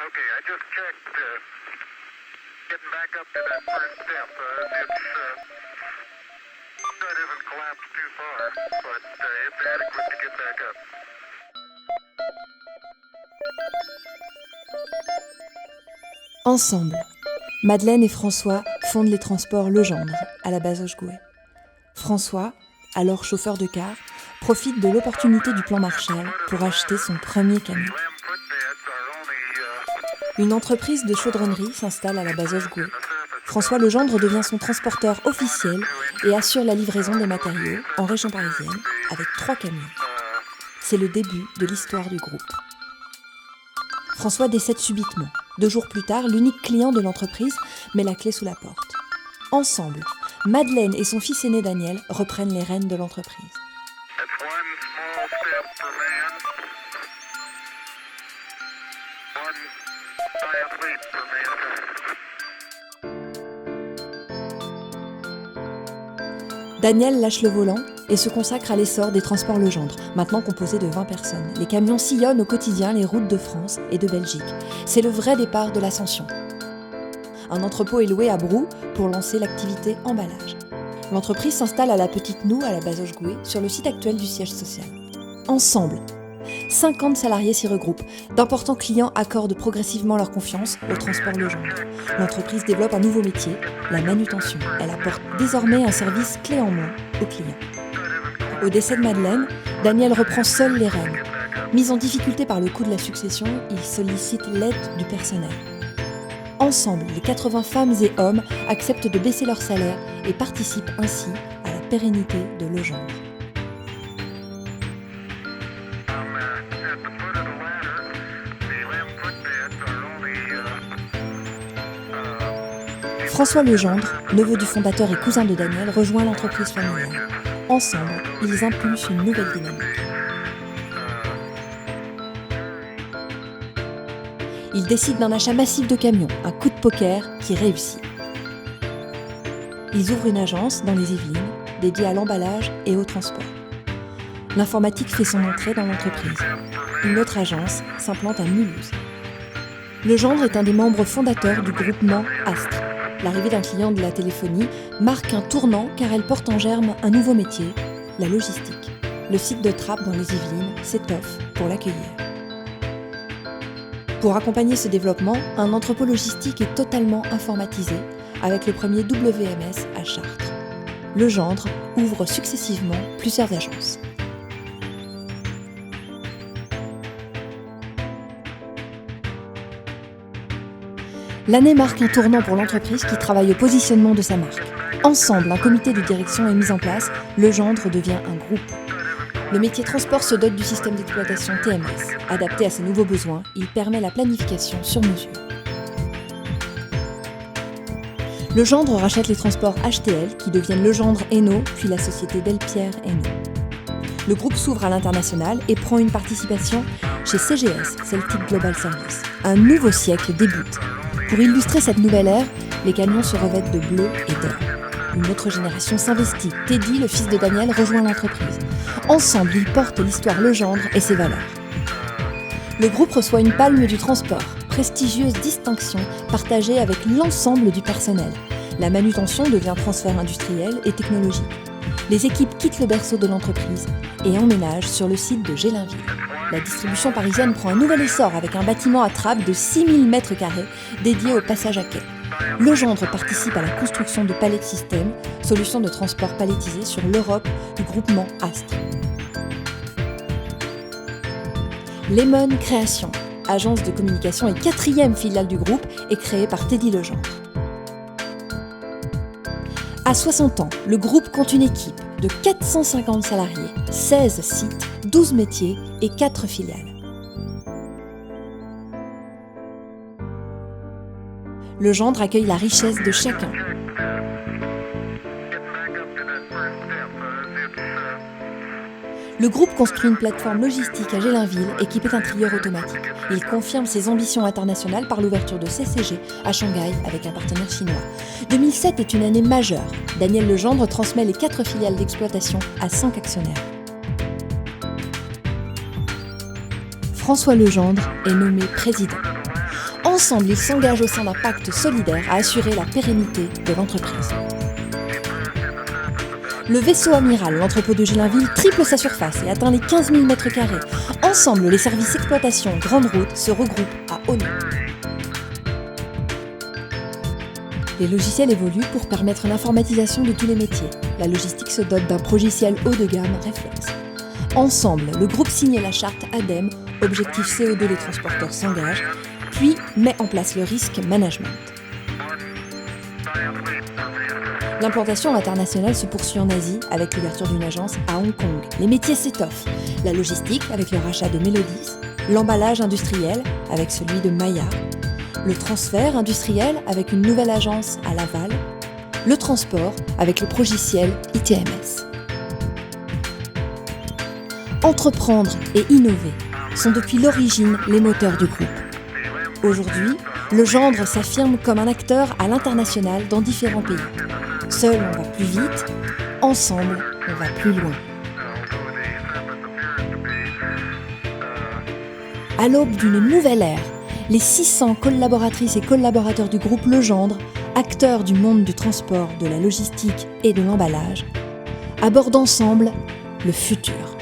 Okay, I just checked. Getting back up to that first step. That isn't collapsed too far, but it's adequate to get back up. Ensemble, Madeleine et François fondent les transports Legendre à la base Auchgouet. François, alors chauffeur de car, profite de l'opportunité du plan Marshall pour acheter son premier camion. Une entreprise de chaudronnerie s'installe à la base Auchgouet. François Legendre devient son transporteur officiel et assure la livraison des matériaux en région parisienne avec 3 camions. C'est le début de l'histoire du groupe. François décède subitement. 2 jours plus tard, l'unique client de l'entreprise met la clé sous la porte. Ensemble, Madeleine et son fils aîné Daniel reprennent les rênes de l'entreprise. That's one small step for man, one giant leap for mankind. Daniel lâche le volant et se consacre à l'essor des transports Legendre, maintenant composés de 20 personnes. Les camions sillonnent au quotidien les routes de France et de Belgique. C'est le vrai départ de l'ascension. Un entrepôt est loué à Brou pour lancer l'activité emballage. L'entreprise s'installe à la Petite Noue, à la base Auchgouet, sur le site actuel du siège social. Ensemble, 50 salariés s'y regroupent. D'importants clients accordent progressivement leur confiance au transport Legendre. L'entreprise développe un nouveau métier, la manutention. Elle apporte désormais un service clé en main aux clients. Au décès de Madeleine, Daniel reprend seul les rênes. Mis en difficulté par le coût de la succession, il sollicite l'aide du personnel. Ensemble, les 80 femmes et hommes acceptent de baisser leur salaire et participent ainsi à la pérennité de Legendre. François Legendre, neveu du fondateur et cousin de Daniel, rejoint l'entreprise familiale. Ensemble, ils impulsent une nouvelle dynamique. Ils décident d'un achat massif de camions, un coup de poker qui réussit. Ils ouvrent une agence dans les Yvelines, dédiée à l'emballage et au transport. L'informatique fait son entrée dans l'entreprise. Une autre agence s'implante à Mulhouse. Legendre est un des membres fondateurs du groupement Astre. L'arrivée d'un client de la téléphonie marque un tournant car elle porte en germe un nouveau métier, la logistique. Le site de Trappes dans les Yvelines s'étoffe pour l'accueillir. Pour accompagner ce développement, un entrepôt logistique est totalement informatisé avec le premier WMS à Chartres. Legendre ouvre successivement plusieurs agences. L'année marque un tournant pour l'entreprise qui travaille au positionnement de sa marque. Ensemble, un comité de direction est mis en place, Legendre devient un groupe. Le métier transport se dote du système d'exploitation TMS. Adapté à ses nouveaux besoins, il permet la planification sur mesure. Legendre rachète les transports HTL qui deviennent Legendre Hainaut, puis la société Delpierre Hainaut. Le groupe s'ouvre à l'international et prend une participation chez CGS, Celtic Global Service. Un nouveau siècle débute. Pour illustrer cette nouvelle ère, les camions se revêtent de bleu et d'or. Une autre génération s'investit. Teddy, le fils de Daniel, rejoint l'entreprise. Ensemble, ils portent l'histoire Legendre et ses valeurs. Le groupe reçoit une palme du transport, prestigieuse distinction partagée avec l'ensemble du personnel. La manutention devient transfert industriel et technologique. Les équipes quittent le berceau de l'entreprise et emménagent sur le site de Gélinville. La distribution parisienne prend un nouvel essor avec un bâtiment à trappe de 6000 m² dédié au passage à quai. Legendre participe à la construction de Pallet System, solution de transport palettisé sur l'Europe du groupement Astre. Lemon Création, agence de communication et 4e filiale du groupe, est créée par Teddy Legendre. À 60 ans, le groupe compte une équipe de 450 salariés, 16 sites, 12 métiers et 4 filiales. Legendre accueille la richesse de chacun. Le groupe construit une plateforme logistique à Gélinville équipée d'un trieur automatique. Il confirme ses ambitions internationales par l'ouverture de CCG à Shanghai avec un partenaire chinois. 2007 est une année majeure. Daniel Legendre transmet les 4 filiales d'exploitation à 5 actionnaires. François Legendre est nommé président. Ensemble, ils s'engagent au sein d'un pacte solidaire à assurer la pérennité de l'entreprise. Le vaisseau amiral, l'entrepôt de Gélinville, triple sa surface et atteint les 15 000 m². Ensemble, les services exploitation Grande Route se regroupent à Auneau. Les logiciels évoluent pour permettre l'informatisation de tous les métiers. La logistique se dote d'un progiciel haut de gamme Reflex. Ensemble, le groupe signe la charte ADEME, objectif CO2 des transporteurs s'engage, puis met en place le risque management. L'implantation internationale se poursuit en Asie avec l'ouverture d'une agence à Hong Kong. Les métiers s'étoffent. La logistique avec le rachat de Melodis, l'emballage industriel avec celui de Maillard, le transfert industriel avec une nouvelle agence à Laval, le transport avec le progiciel ITMS. Entreprendre et innover sont depuis l'origine les moteurs du groupe. Aujourd'hui, le gendre s'affirme comme un acteur à l'international dans différents pays. Seul, on va plus vite, ensemble, on va plus loin. À l'aube d'une nouvelle ère, les 600 collaboratrices et collaborateurs du groupe Legendre, acteurs du monde du transport, de la logistique et de l'emballage, abordent ensemble le futur.